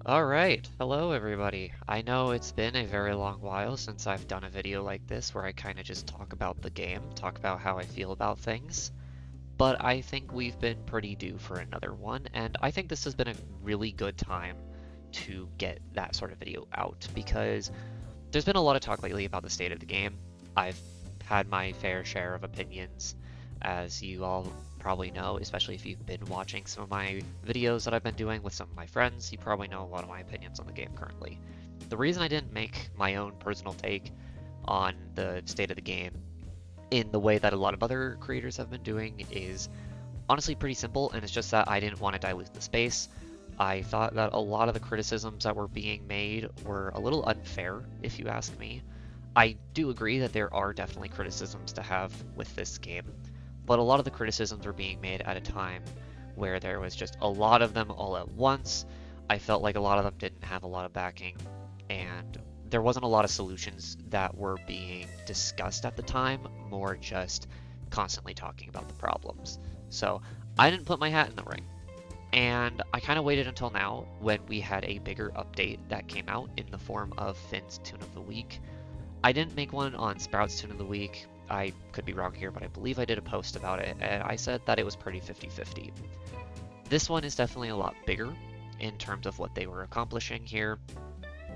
Alright, hello everybody. I know it's been a very long while since I've done a video like this where I kind of just talk about the game, talk about how I feel about things, but I think we've been pretty due for another one, and I think this has been a really good time to get that sort of video out because there's been a lot of talk lately about the state of the game. I've had my fair share of opinions, as you all probably know, especially if you've been watching some of my videos that I've been doing with some of my friends. You probably know a lot of my opinions on the game currently. The reason I didn't make my own personal take on the state of the game in the way that a lot of other creators have been doing is honestly pretty simple, and it's just that I didn't want to dilute the space. I thought that a lot of the criticisms that were being made were a little unfair, if you ask me. I do agree that there are definitely criticisms to have with this game, but a lot of the criticisms were being made at a time where there was just a lot of them all at once. I felt like a lot of them didn't have a lot of backing, and there wasn't a lot of solutions that were being discussed at the time, more just constantly talking about the problems. So I didn't put my hat in the ring. And I kind of waited until now when we had a bigger update that came out in the form of Finn's Tune of the Week. I didn't make one on Sprout's Tune of the Week. I could be wrong here, but I believe I did a post about it, and I said that it was pretty 50-50. This one is definitely a lot bigger in terms of what they were accomplishing here,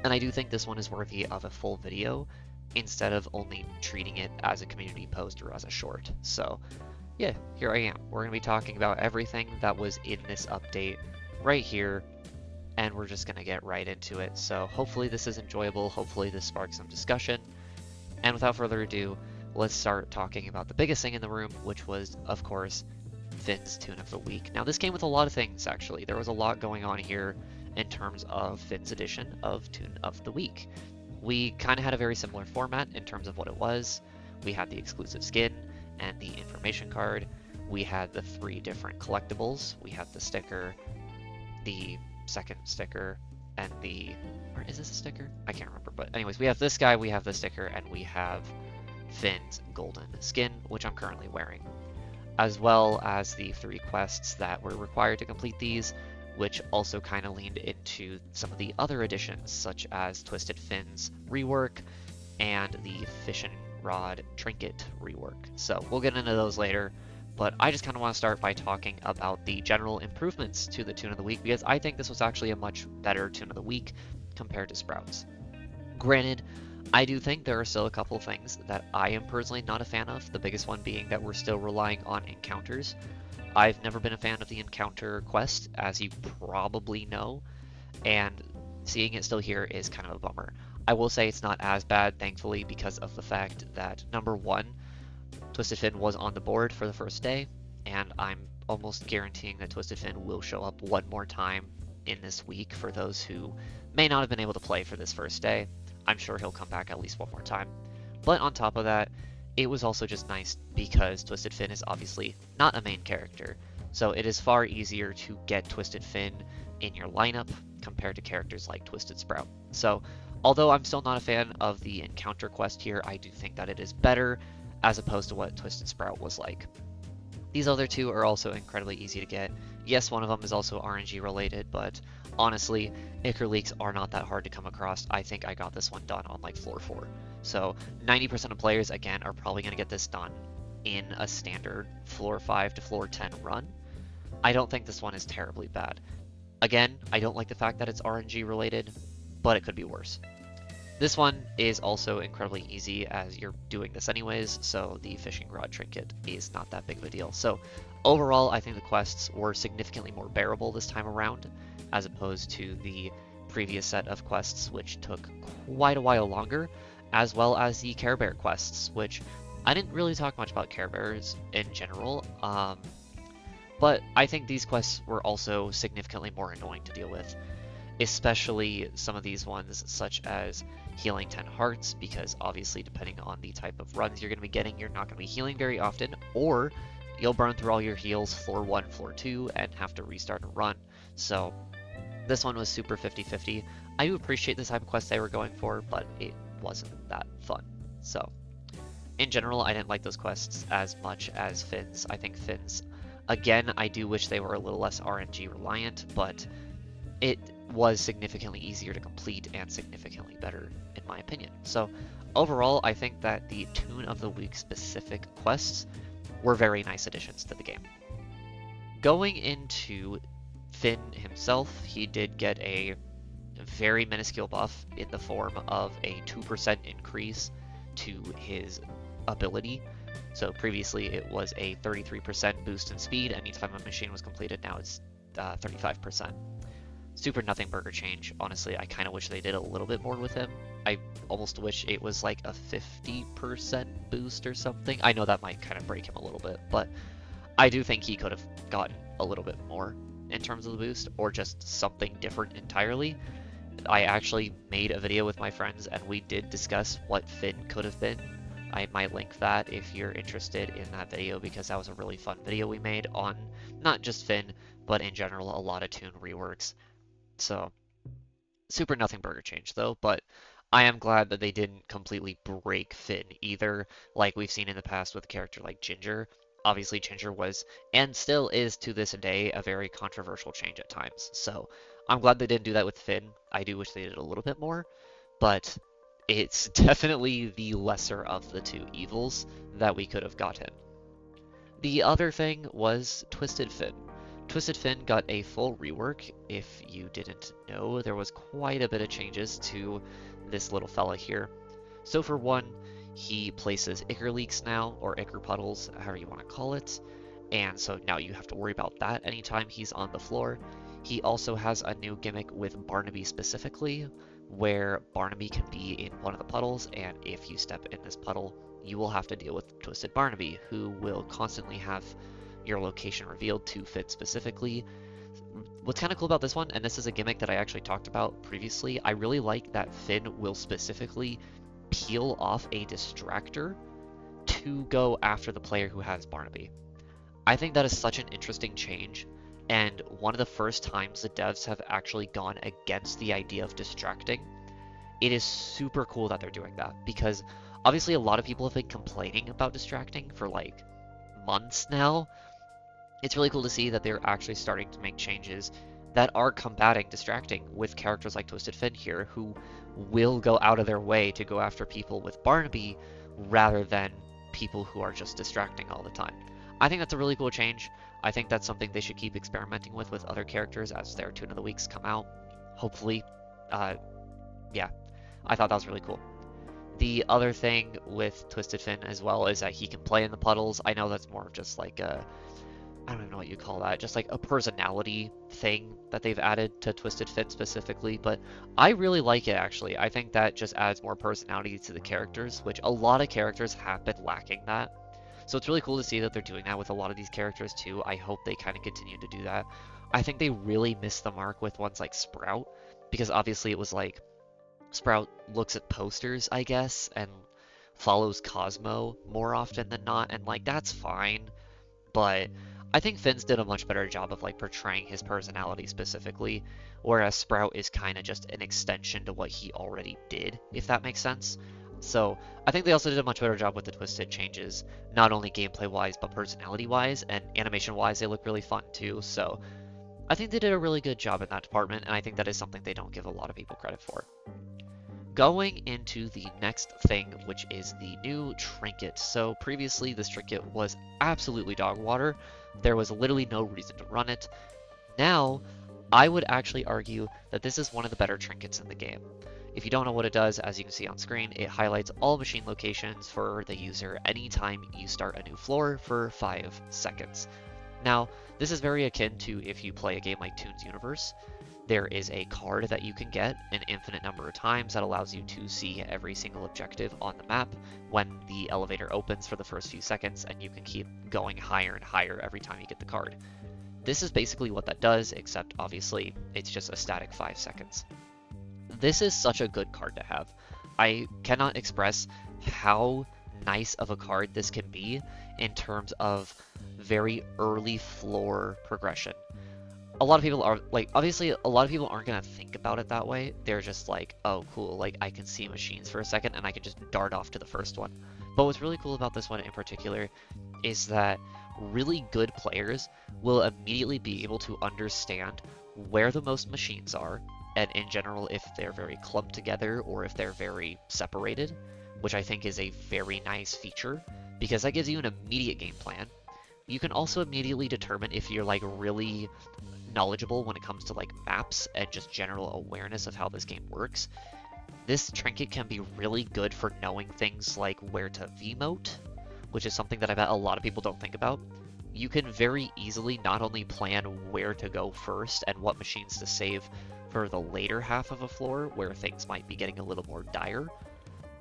and I do think this one is worthy of a full video instead of only treating it as a community post or as a short. So yeah, here I am. We're going to be talking about everything that was in this update right here, and we're just going to get right into it. So hopefully this is enjoyable, hopefully this sparks some discussion, and without further ado, let's start talking about the biggest thing in the room, which was, of course, Finn's Tune of the Week. Now, this came with a lot of things, actually. There was a lot going on here in terms of Finn's edition of Tune of the Week. We kind of had a very similar format in terms of what it was. We had the exclusive skin and the information card. We had the 3 different collectibles. We had the sticker, the second sticker, and the... or is this a sticker? I can't remember. But anyways, we have this guy, we have the sticker, and we have Finn's golden skin, which I'm currently wearing, as well as the 3 quests that were required to complete these, which also kind of leaned into some of the other additions, such as Twisted Finn's rework and the fishing rod trinket rework. So we'll get into those later, but I just kind of want to start by talking about the general improvements to the Tune of the Week, because I think this was actually a much better Tune of the Week compared to Sprouts. Granted, I do think there are still a couple things that I am personally not a fan of, the biggest one being that we're still relying on encounters. I've never been a fan of the encounter quest, as you probably know, and seeing it still here is kind of a bummer. I will say it's not as bad, thankfully, because of the fact that, number one, Twisted Finn was on the board for the first day, and I'm almost guaranteeing that Twisted Finn will show up one more time in this week for those who may not have been able to play for this first day. I'm sure he'll come back at least one more time. But on top of that, it was also just nice because Twisted Finn is obviously not a main character, so it is far easier to get Twisted Finn in your lineup compared to characters like Twisted Sprout. So although I'm still not a fan of the encounter quest here, I do think that it is better as opposed to what Twisted Sprout was like. These other 2 are also incredibly easy to get. Yes, one of them is also RNG related, but honestly, Ichor leaks are not that hard to come across. I think I got this one done on like floor 4. So 90% of players, again, are probably going to get this done in a standard floor 5 to floor 10 run. I don't think this one is terribly bad. Again, I don't like the fact that it's RNG related, but it could be worse. This one is also incredibly easy as you're doing this anyways, so the fishing rod trinket is not that big of a deal. So overall, I think the quests were significantly more bearable this time around, as opposed to the previous set of quests, which took quite a while longer, as well as the Care Bear quests, which I didn't really talk much about Care Bears in general, but I think these quests were also significantly more annoying to deal with, especially some of these ones such as healing 10 hearts, because obviously depending on the type of runs you're going to be getting, you're not going to be healing very often, or you'll burn through all your heals floor 1, floor 2, and have to restart a run. So this one was super 50-50. I do appreciate the type of quest they were going for, but it wasn't that fun. So in general, I didn't like those quests as much as Finn's. I think Finn's, again, I do wish they were a little less RNG reliant, but it was significantly easier to complete and significantly better, in my opinion. So overall, I think that the Tune of the Week specific quests were very nice additions to the game. Going into Finn himself, he did get a very minuscule buff in the form of a 2% increase to his ability. So previously it was a 33% boost in speed anytime a machine was completed, now it's 35%. Super nothing burger change. Honestly, I kind of wish they did a little bit more with him. I almost wish it was like a 50% boost or something. I know that might kind of break him a little bit, but I do think he could have gotten a little bit more in terms of the boost, or just something different entirely. I actually made a video with my friends and we did discuss what Finn could have been. I might link that if you're interested in that video, because that was a really fun video we made on not just Finn, but in general a lot of Tune reworks. So super nothing burger change though, but I am glad that they didn't completely break Finn either, like we've seen in the past with a character like Ginger. Obviously Ginger was, and still is to this day, a very controversial change at times. So I'm glad they didn't do that with Finn. I do wish they did a little bit more, but it's definitely the lesser of the two evils that we could have gotten. The other thing was Twisted Finn. Twisted Finn got a full rework. If you didn't know, there was quite a bit of changes to this little fella here. So for one, he places Ichor leaks now, or Ichor puddles, however you want to call it. And so now you have to worry about that anytime he's on the floor. He also has a new gimmick with Barnaby specifically, where Barnaby can be in one of the puddles, and if you step in this puddle, you will have to deal with Twisted Barnaby, who will constantly have your location revealed to fit specifically. What's kind of cool about this one, and this is a gimmick that I actually talked about previously, I really like that Finn will specifically peel off a distractor to go after the player who has Barnaby. I think that is such an interesting change, and one of the first times the devs have actually gone against the idea of distracting. It is super cool that they're doing that, because obviously a lot of people have been complaining about distracting for like months now. It's really cool to see that they're actually starting to make changes that are combating distracting with characters like Twisted Finn here, who will go out of their way to go after people with Barnaby rather than people who are just distracting all the time. I think that's a really cool change. I think that's something they should keep experimenting with other characters as their Tune of the Weeks come out. Hopefully. Yeah, I thought that was really cool. The other thing with Twisted Finn as well is that he can play in the puddles. I know that's more of just like a, I don't know what you call that, just like a personality thing that they've added to Twisted Finn specifically, but I really like it actually. I think that just adds more personality to the characters, which a lot of characters have been lacking that. So it's really cool to see that they're doing that with a lot of these characters too. I hope they kind of continue to do that. I think they really missed the mark with ones like Sprout, because obviously it was like Sprout looks at posters, I guess, and follows Cosmo more often than not, and like that's fine, but I think Finn's did a much better job of like portraying his personality specifically, whereas Sprout is kind of just an extension to what he already did, if that makes sense. So I think they also did a much better job with the Twisted changes, not only gameplay wise but personality wise, and animation wise they look really fun too. So I think they did a really good job in that department, and I think that is something they don't give a lot of people credit for. Going into the next thing, which is the new trinket. So previously this trinket was absolutely dog water. There was literally no reason to run it. Now, I would actually argue that this is one of the better trinkets in the game. If you don't know what it does, as you can see on screen, it highlights all machine locations for the user anytime you start a new floor for 5 seconds. Now, this is very akin to if you play a game like Toon's Universe. There is a card that you can get an infinite number of times that allows you to see every single objective on the map when the elevator opens for the first few seconds, and you can keep going higher and higher every time you get the card. This is basically what that does, except obviously it's just a static 5 seconds. This is such a good card to have. I cannot express how nice of a card this can be in terms of very early floor progression. A lot of people are like, obviously a lot of people aren't going to think about it that way. They're just like, oh cool, like I can see machines for a second and I can just dart off to the first one. But what's really cool about this one in particular is that really good players will immediately be able to understand where the most machines are, and in general if they're very clumped together or if they're very separated, which I think is a very nice feature because that gives you an immediate game plan. You can also immediately determine if you're like really knowledgeable when it comes to like maps and just general awareness of how this game works. This trinket can be really good for knowing things like where to V-mote, which is something that I bet a lot of people don't think about. You can very easily not only plan where to go first and what machines to save for the later half of a floor where things might be getting a little more dire,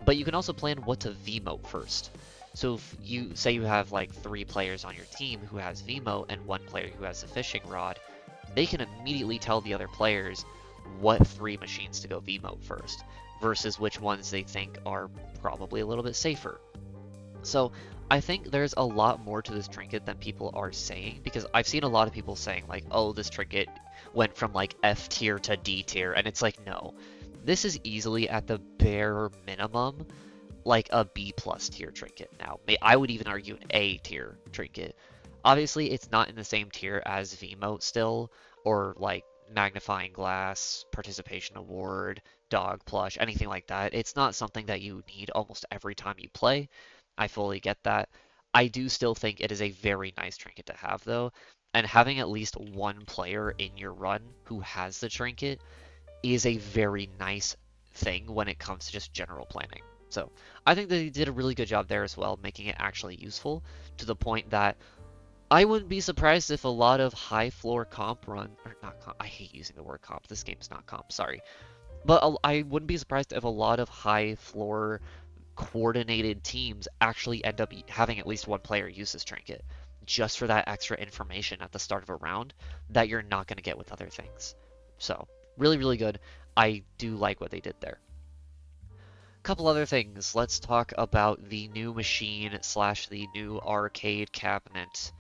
but you can also plan what to V-mote first. So if you say you have like 3 players on your team who has V-mote and 1 player who has a fishing rod, they can immediately tell the other players what 3 machines to go V-mote first versus which ones they think are probably a little bit safer. So I think there's a lot more to this trinket than people are saying because I've seen a lot of people saying like, oh, this trinket went from like F tier to D tier, and it's like, no. This is easily at the bare minimum like a B plus tier trinket now. I would even argue an A tier trinket. Obviously, it's not in the same tier as VMote still, or like magnifying glass, participation award, dog plush, anything like that. It's not something that you need almost every time you play. I fully get that. I do still think it is a very nice trinket to have though, and having at least 1 player in your run who has the trinket is a very nice thing when it comes to just general planning. So I think they did a really good job there as well, making it actually useful to the point that I wouldn't be surprised if a lot of high floor comp run, or not comp, I hate using the word comp, this game's not comp, sorry. But I wouldn't be surprised if a lot of high floor coordinated teams actually end up having at least 1 player use this trinket just for that extra information at the start of a round that you're not going to get with other things. So, really, really good. I do like what they did there. Couple other things. Let's talk about the new machine slash the new arcade cabinet.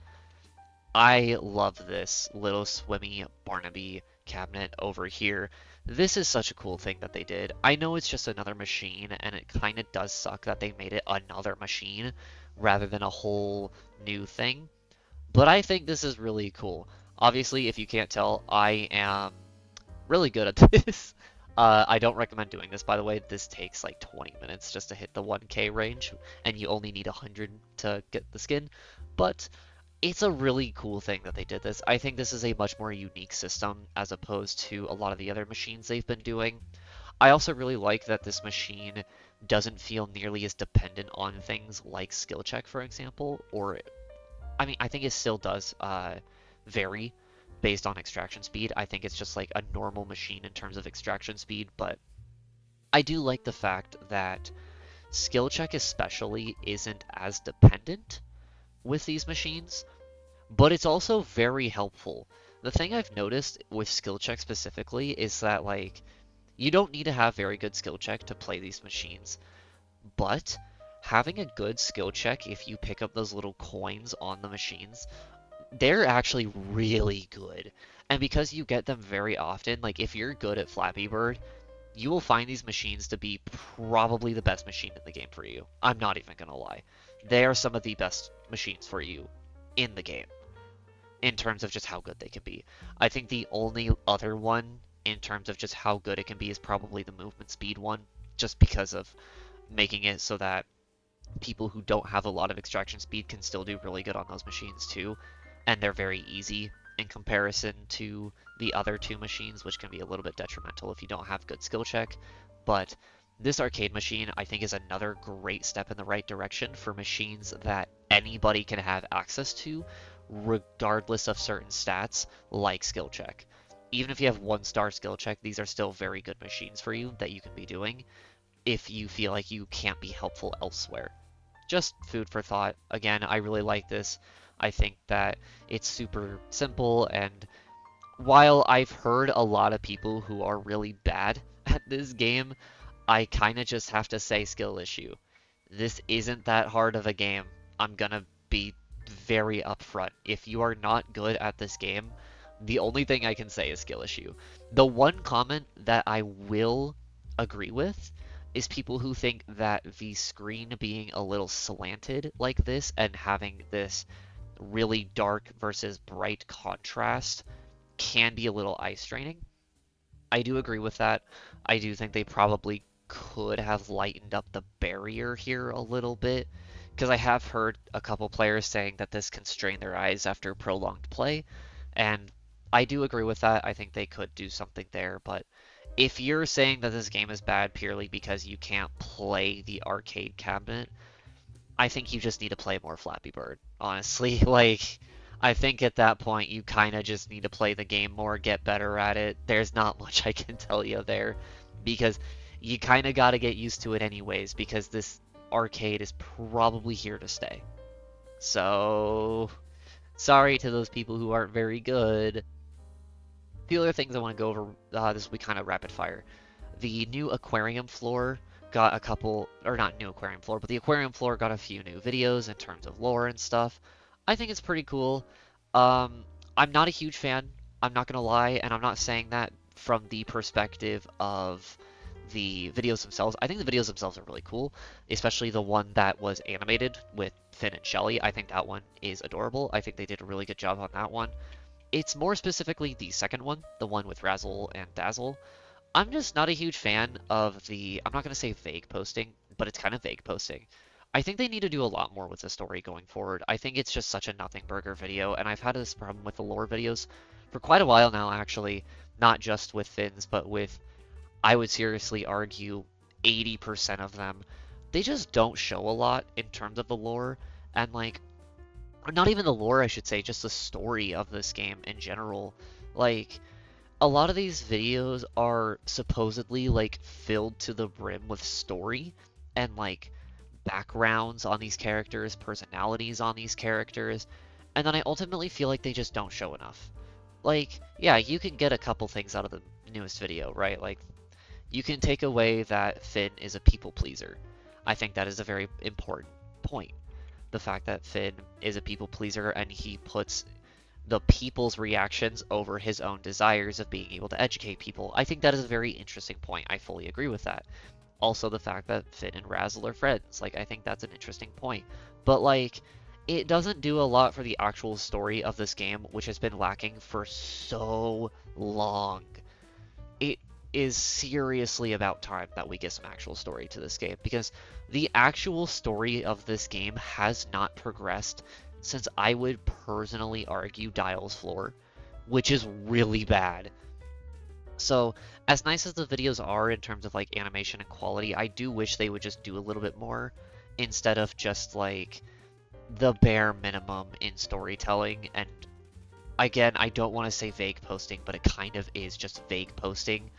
I love this little swimmy Barnaby cabinet over here. This is such a cool thing that they did. I know it's just another machine, and it kind of does suck that they made it another machine rather than a whole new thing, but I think this is really cool. Obviously, if you can't tell, I am really good at this. I don't recommend doing this, by the way. This takes like 20 minutes just to hit the 1K range, and you only need 100 to get the skin. But it's a really cool thing that they did this. I think this is a much more unique system as opposed to a lot of the other machines they've been doing. I also really like that this machine doesn't feel nearly as dependent on things like skill check, for example, or I mean, I think it still does vary based on extraction speed. I think it's just like a normal machine in terms of extraction speed, but I do like the fact that skill check especially isn't as dependent with these machines, but it's also very helpful. The thing I've noticed with skill check specifically is that like you don't need to have very good skill check to play these machines, but having a good skill check if you pick up those little coins on the machines, they're actually really good. And because you get them very often, like if you're good at Flappy Bird, you will find these machines to be probably the best machine in the game for you. I'm not even gonna lie. They are some of the best machines for you in the game in terms of just how good they can be. I think the only other one in terms of just how good it can be is probably the movement speed one, just because of making it so that people who don't have a lot of extraction speed can still do really good on those machines too, and they're very easy in comparison to the other 2 machines, which can be a little bit detrimental if you don't have good skill check. But this arcade machine, I think, is another great step in the right direction for machines that anybody can have access to, regardless of certain stats like skill check. Even if you have 1-star skill check, these are still very good machines for you that you can be doing if you feel like you can't be helpful elsewhere. Just food for thought. Again, I really like this. I think that it's super simple, and while I've heard a lot of people who are really bad at this game, I kind of just have to say skill issue. This isn't that hard of a game. I'm gonna be very upfront. If you are not good at this game, the only thing I can say is skill issue. The one comment that I will agree with is people who think that the screen being a little slanted like this and having this really dark versus bright contrast can be a little eye straining. I do agree with that. I do think they probably could have lightened up the barrier here a little bit, because I have heard a couple players saying that this can strain their eyes after prolonged play, and I do agree with that. I think they could do something there, but if you're saying that this game is bad purely because you can't play the arcade cabinet, I think you just need to play more Flappy Bird, honestly. Like, I think at that point you kind of just need to play the game more, get better at it. There's not much I can tell you there because you kind of got to get used to it anyways because this arcade is probably here to stay. So, sorry to those people who aren't very good. The other things I want to go over, this will be kind of rapid fire. The new aquarium floor got a couple, or not new aquarium floor, but the aquarium floor got a few new videos in terms of lore and stuff. I think it's pretty cool. I'm not a huge fan, I'm not gonna lie, and I'm not saying that from the perspective of the videos themselves. I think the videos themselves are really cool, especially the one that was animated with Finn and Shelly. I think that one is adorable. I think they did a really good job on that one. It's more specifically the second one, the one with Razzle and Dazzle. I'm just not a huge fan of the, I'm not going to say vague posting, but it's kind of vague posting. I think they need to do a lot more with the story going forward. I think it's just such a nothing burger video, and I've had this problem with the lore videos for quite a while now, actually. Not just with Finn's, but with, I would seriously argue, 80% of them. They just don't show a lot in terms of the lore, and like, or not even the lore, I should say, just the story of this game in general. Like, a lot of these videos are supposedly like filled to the brim with story and like backgrounds on these characters, personalities on these characters, and then I ultimately feel like they just don't show enough. Like, yeah, you can get a couple things out of the newest video, right? Like, you can take away that Finn is a people pleaser. I think that is a very important point. The fact that Finn is a people pleaser and he puts the people's reactions over his own desires of being able to educate people. I think that is a very interesting point. I fully agree with that. Also, the fact that Finn and Razzle are friends. Like, I think that's an interesting point. But, like, it doesn't do a lot for the actual story of this game, which has been lacking for so long. It is seriously about time that we get some actual story to this game, because the actual story of this game has not progressed since I would personally argue Dial's Floor, which is really bad. So, as nice as the videos are in terms of like animation and quality, I do wish they would just do a little bit more instead of just like the bare minimum in storytelling. And again, I don't want to say vague posting, but it kind of is just vague posting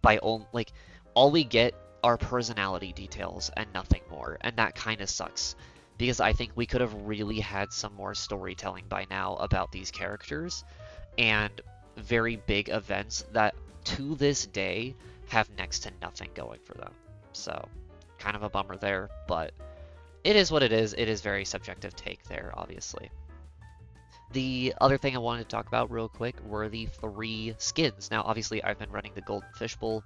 by like all we get are personality details and nothing more, and that kind of sucks because I think we could have really had some more storytelling by now about these characters and very big events that to this day have next to nothing going for them. So, kind of a bummer there, but it is what it is. It is very subjective take there, obviously. The other thing I wanted to talk about real quick were the 3 skins. Now, obviously, I've been running the Golden Fishbowl.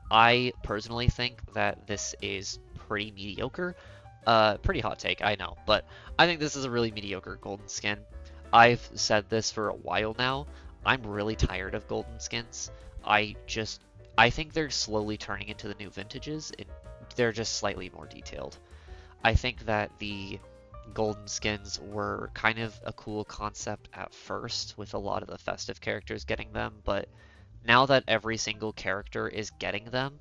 I personally think that this is pretty mediocre. Pretty hot take, I know, but I think this is a really mediocre golden skin. I've said this for a while now. I'm really tired of golden skins. I think they're slowly turning into the new vintages, and they're just slightly more detailed. I think that the golden skins were kind of a cool concept at first, with a lot of the festive characters getting them, but now that every single character is getting them,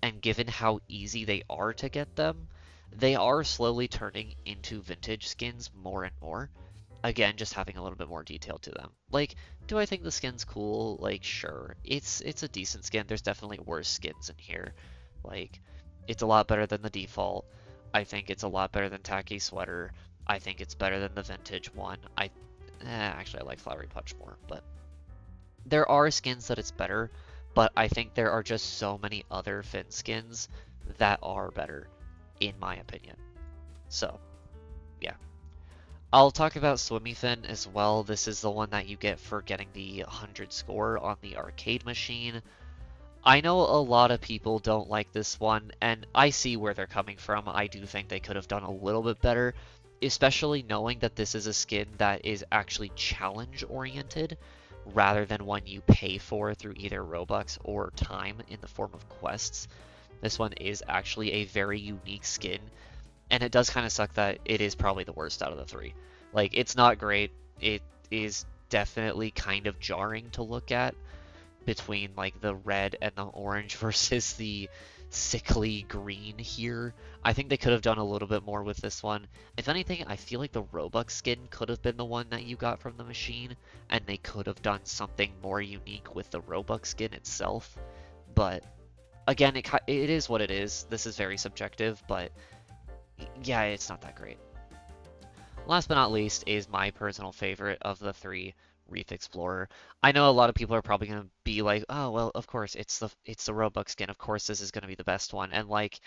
and given how easy they are to get them, they are slowly turning into vintage skins more and more. Again, just having a little bit more detail to them. Like, do I think the skin's cool? Like, sure. It's a decent skin. There's definitely worse skins in here. Like, it's a lot better than the default. I think it's a lot better than Tacky Sweater. I think it's better than the vintage one. Actually, I like Flowery Punch more, but there are skins that it's better, but I think there are just so many other Finn skins that are better, in my opinion. So, yeah. I'll talk about Swimmy Finn as well. This is the one that you get for getting the 100 score on the arcade machine. I know a lot of people don't like this one, and I see where they're coming from. I do think they could have done a little bit better, especially knowing that this is a skin that is actually challenge oriented. rather than one you pay for through either Robux or time in the form of quests. This one is actually a very unique skin, and it does kind of suck that it is probably the worst out of the three. Like, it's not great. It is definitely kind of jarring to look at between like the red and the orange versus the sickly green here. I think they could have done a little bit more with this one. If anything, I feel like the Robux skin could have been the one that you got from the machine, and they could have done something more unique with the Robux skin itself. But again, it is what it is. This is very subjective, but yeah, it's not that great. Last but not least is my personal favorite of the three, Reef Explorer. I know a lot of people are probably gonna be like, "Oh, well, of course, it's the Robux skin. Of course, this is gonna be the best one." And like,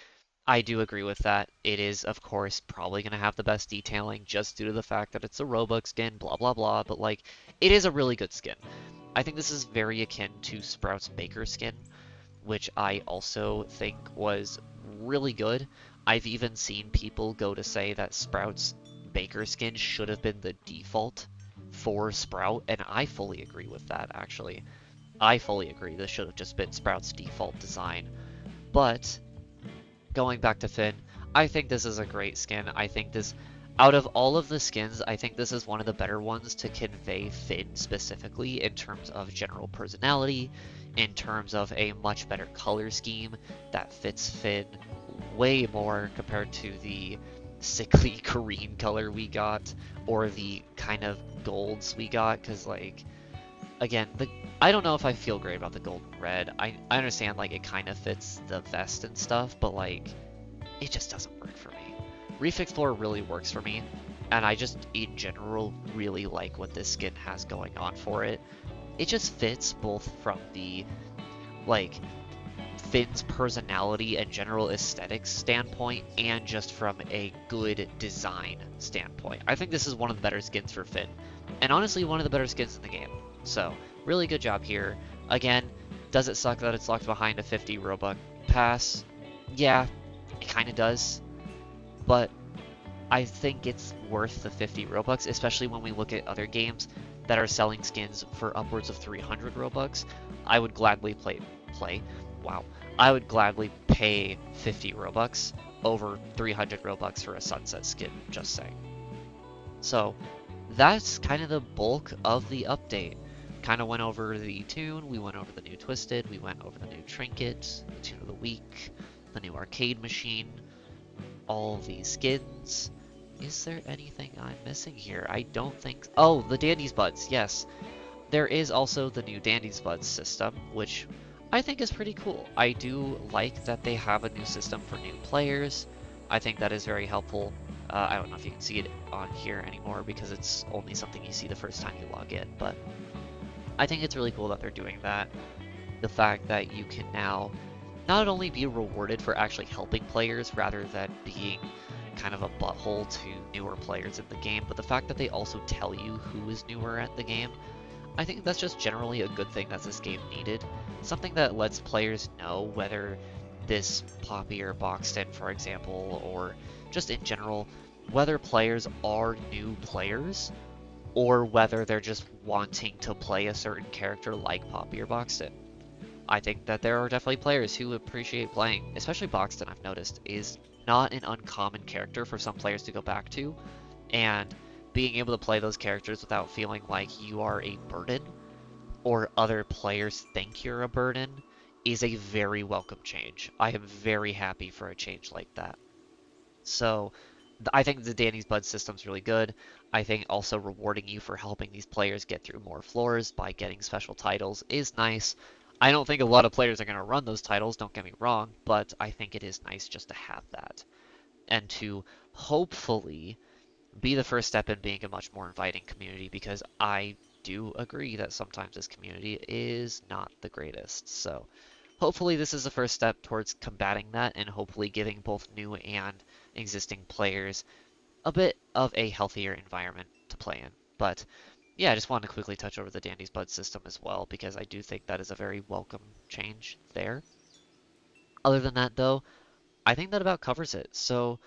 I do agree with that. It is, of course, probably gonna have the best detailing just due to the fact that it's a Robux skin, blah blah blah. But like, it is a really good skin. I think this is very akin to Sprout's Baker skin, which I also think was really good. I've even seen people go to say that Sprout's Baker skin should have been the default for Sprout, and I fully agree with that, actually. I fully agree this should have just been Sprout's default design. But going back to Finn, I think this is a great skin. I think this, out of all of the skins, I think this is one of the better ones to convey Finn specifically in terms of general personality, in terms of a much better color scheme that fits Finn way more compared to the sickly green color we got or the kind of golds we got, because like again, I don't know if I feel great about the gold and red. I understand like it kind of fits the vest and stuff, but like it just doesn't work for me. Reef Explorer really works for me, and I just in general really like what this skin has going on for it. It just fits both from the like Finn's personality and general aesthetics standpoint, and just from a good design standpoint. I think this is one of the better skins for Finn, and honestly one of the better skins in the game. So, really good job here. Again, does it suck that it's locked behind a 50 Robux pass? Yeah, it kind of does, but I think it's worth the 50 Robux, especially when we look at other games that are selling skins for upwards of 300 Robux. I would gladly wow. I would gladly pay 50 Robux over 300 Robux for a sunset skin, just saying. So, that's kind of the bulk of the update. Kind of went over the tune, we went over the new Twisted, we went over the new Trinket, the tune of the week, the new arcade machine, all these skins. Is there anything I'm missing here? I don't think... Oh, the Dandy's Buds, yes. There is also the new Dandy's Buds system, which I think is pretty cool. I do like that they have a new system for new players. I think that is very helpful. I don't know if you can see it on here anymore because it's only something you see the first time you log in, but I think it's really cool that they're doing that. The fact that you can now not only be rewarded for actually helping players rather than being kind of a butthole to newer players in the game, but the fact that they also tell you who is newer at the game, I think that's just generally a good thing that this game needed. Something that lets players know whether this Poppy or Boxton, for example, or just in general, whether players are new players or whether they're just wanting to play a certain character like Poppy or Boxton. I think that there are definitely players who appreciate playing, especially Boxton, I've noticed, is not an uncommon character for some players to go back to, and being able to play those characters without feeling like you are a burden or other players think you're a burden is a very welcome change. I am very happy for a change like that. So I think the Danny's Bud system's really good. I think also rewarding you for helping these players get through more floors by getting special titles is nice. I don't think a lot of players are going to run those titles, don't get me wrong, but I think it is nice just to have that. And to hopefully be the first step in being a much more inviting community, because I do agree that sometimes this community is not the greatest. So hopefully this is the first step towards combating that and hopefully giving both new and existing players a bit of a healthier environment to play in. But yeah, I just wanted to quickly touch over the Dandy's Bud system as well, because I do think that is a very welcome change there. Other than that, though, I think that about covers it. So,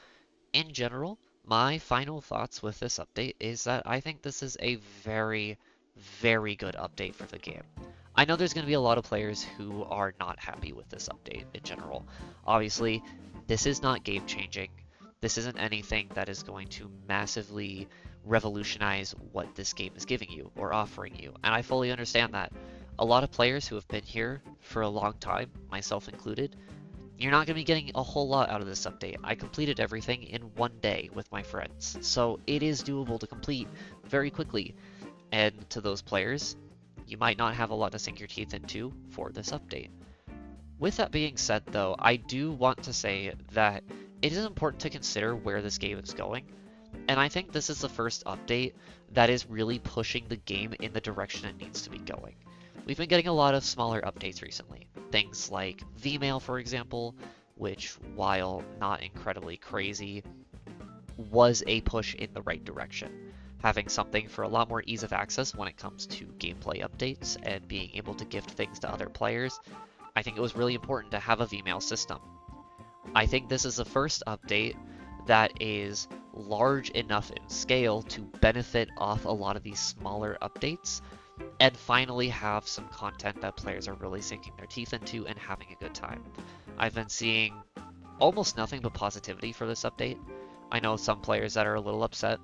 in general, my final thoughts with this update is that I think this is a very, very good update for the game. I know there's going to be a lot of players who are not happy with this update in general. Obviously, this is not game changing. This isn't anything that is going to massively revolutionize what this game is giving you or offering you. And I fully understand that. A lot of players who have been here for a long time, myself included, you're not going to be getting a whole lot out of this update. I completed everything in one day with my friends, so it is doable to complete very quickly. And to those players, you might not have a lot to sink your teeth into for this update. With that being said, though, I do want to say that it is important to consider where this game is going, and I think this is the first update that is really pushing the game in the direction it needs to be going. We've been getting a lot of smaller updates recently. Things like V-Mail, for example, which, while not incredibly crazy, was a push in the right direction. Having something for a lot more ease of access when it comes to gameplay updates and being able to gift things to other players, I think it was really important to have a V-Mail system. I think this is the first update that is large enough in scale to benefit off a lot of these smaller updates and finally have some content that players are really sinking their teeth into and having a good time. I've been seeing almost nothing but positivity for this update. I know some players that are a little upset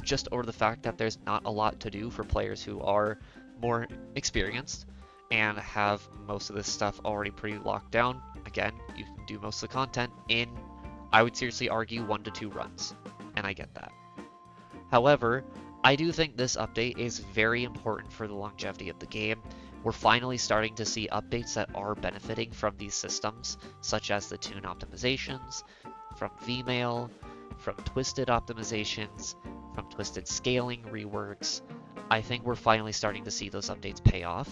just over the fact that there's not a lot to do for players who are more experienced and have most of this stuff already pretty locked down. Again, you can do most of the content in, I would seriously argue, 1 to 2 runs, and I get that. However, I do think this update is very important for the longevity of the game. We're finally starting to see updates that are benefiting from these systems, such as the tune optimizations, from V-Mail, from twisted optimizations, from twisted scaling reworks. I think we're finally starting to see those updates pay off,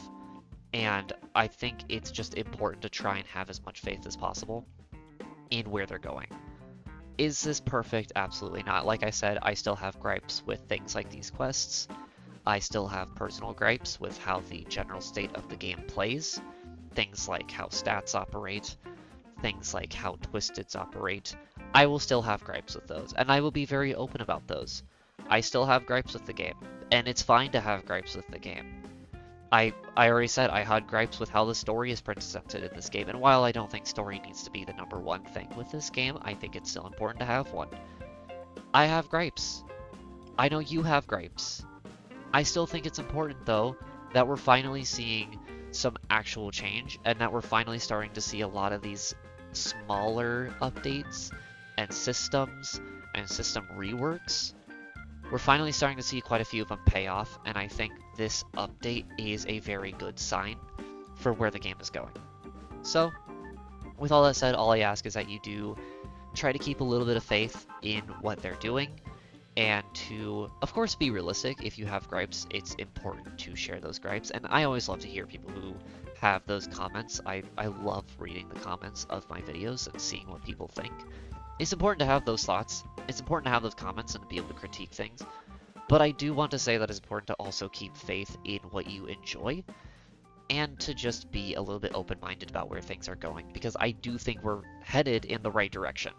and I think it's just important to try and have as much faith as possible in where they're going. Is this perfect? Absolutely not. Like I said, I still have gripes with things like these quests. I still have personal gripes with how the general state of the game plays. Things like how stats operate, things like how twisteds operate. I will still have gripes with those, and I will be very open about those. I still have gripes with the game, and it's fine to have gripes with the game. I already said I had gripes with how the story is presented in this game, and while I don't think story needs to be the number one thing with this game, I think it's still important to have one. I have gripes. I know you have gripes. I still think it's important, though, that we're finally seeing some actual change, and that we're finally starting to see a lot of these smaller updates and systems and system reworks. We're finally starting to see quite a few of them pay off, and I think this update is a very good sign for where the game is going. So, with all that said, all I ask is that you do try to keep a little bit of faith in what they're doing, and to, of course, be realistic. If you have gripes, it's important to share those gripes, and I always love to hear people who have those comments. I love reading the comments of my videos and seeing what people think. It's important to have those thoughts. It's important to have those comments and to be able to critique things. But I do want to say that it's important to also keep faith in what you enjoy and to just be a little bit open-minded about where things are going, because I do think we're headed in the right direction.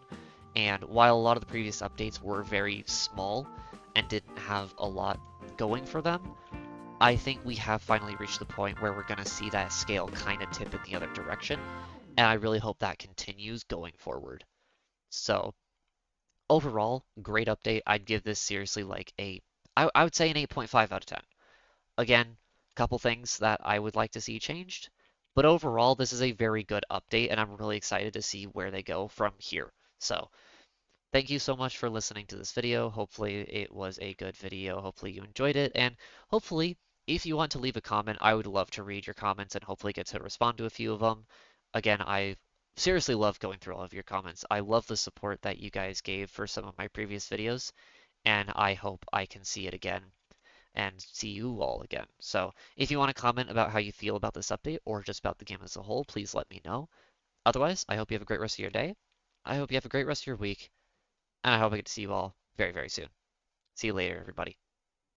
And while a lot of the previous updates were very small and didn't have a lot going for them, I think we have finally reached the point where we're going to see that scale kind of tip in the other direction, and I really hope that continues going forward. So, overall, great update. I'd give this seriously like I would say an 8.5 out of 10. Again, a couple things that I would like to see changed, but overall, this is a very good update, and I'm really excited to see where they go from here. So, thank you so much for listening to this video. Hopefully it was a good video. Hopefully you enjoyed it. And hopefully, if you want to leave a comment, I would love to read your comments and hopefully get to respond to a few of them. Again, I seriously love going through all of your comments. I love the support that you guys gave for some of my previous videos, and I hope I can see it again and see you all again. So if you want to comment about how you feel about this update or just about the game as a whole, please let me know. Otherwise, I hope you have a great rest of your day. I hope you have a great rest of your week. And I hope I get to see you all very, very soon. See you later, everybody.